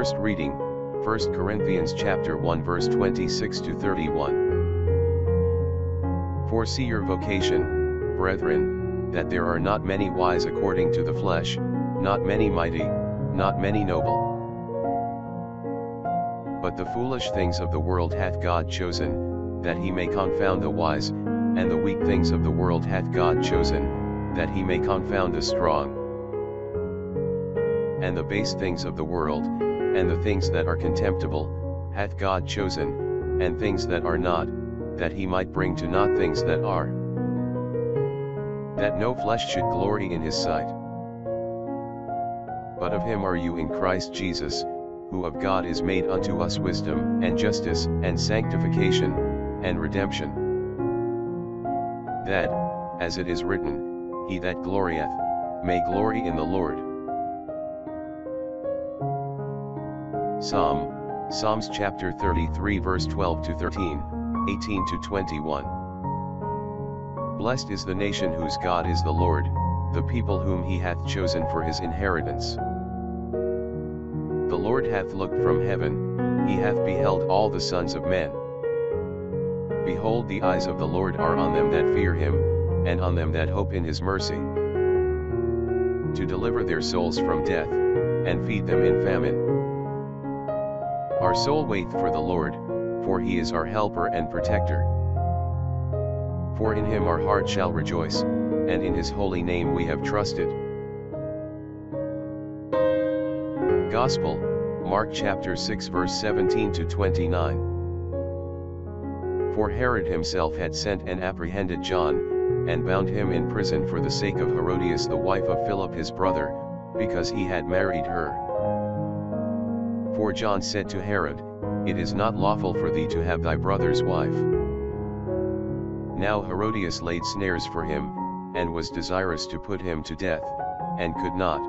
First reading, 1 Corinthians chapter 1 verse 26 to 31. For see your vocation, brethren, that there are not many wise according to the flesh, not many mighty, not many noble. But the foolish things of the world hath God chosen, that he may confound the wise, and the weak things of the world hath God chosen, that he may confound the strong. And the base things of the world, and the things that are contemptible, hath God chosen, and things that are not, that he might bring to naught things that are, that no flesh should glory in his sight. But of him are you in Christ Jesus, who of God is made unto us wisdom, and justice, and sanctification, and redemption. That, as it is written, he that glorieth, may glory in the Lord. Psalms chapter 33 verse 12 to 13, 18 to 21. Blessed is the nation whose God is the Lord, the people whom he hath chosen for his inheritance. The Lord hath looked from heaven, he hath beheld all the sons of men. Behold, the eyes of the Lord are on them that fear him, and on them that hope in his mercy, to deliver their souls from death, and feed them in famine. Our soul waiteth for the Lord, for he is our helper and protector. For in him our heart shall rejoice, and in his holy name we have trusted. Gospel, Mark chapter 6 verse 17 to 29. For Herod himself had sent and apprehended John, and bound him in prison for the sake of Herodias the wife of Philip his brother, because he had married her. For John said to Herod, It is not lawful for thee to have thy brother's wife. Now Herodias laid snares for him, and was desirous to put him to death, and could not.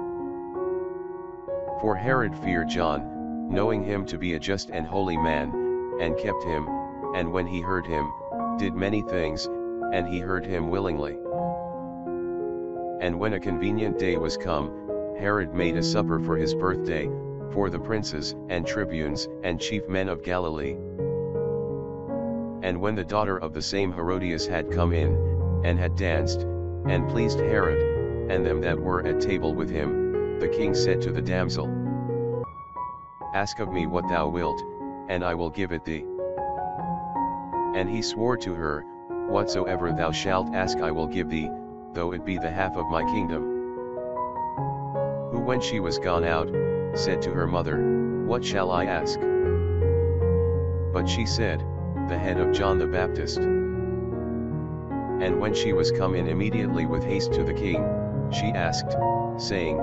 For Herod feared John, knowing him to be a just and holy man, and kept him, and when he heard him, did many things, and he heard him willingly. And when a convenient day was come, Herod made a supper for his birthday, for the princes, and tribunes, and chief men of Galilee. And when the daughter of the same Herodias had come in, and had danced, and pleased Herod, and them that were at table with him, the king said to the damsel, Ask of me what thou wilt, and I will give it thee. And he swore to her, Whatsoever thou shalt ask I will give thee, though it be the half of my kingdom. Who when she was gone out, said to her mother, What shall I ask? But she said, The head of John the Baptist. And when she was come in immediately with haste to the king, she asked, saying,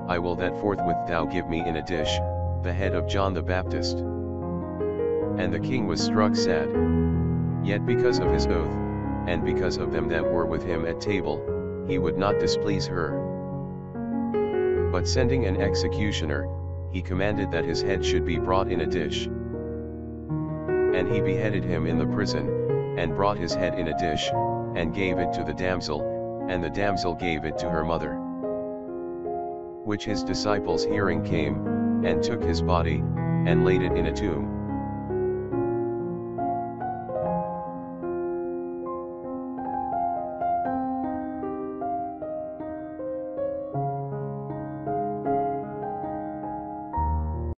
I will that forthwith thou give me in a dish, the head of John the Baptist. And the king was struck sad. Yet because of his oath, and because of them that were with him at table, he would not displease her. But sending an executioner, he commanded that his head should be brought in a dish. And he beheaded him in the prison, and brought his head in a dish, and gave it to the damsel, and the damsel gave it to her mother. Which his disciples hearing came, and took his body, and laid it in a tomb.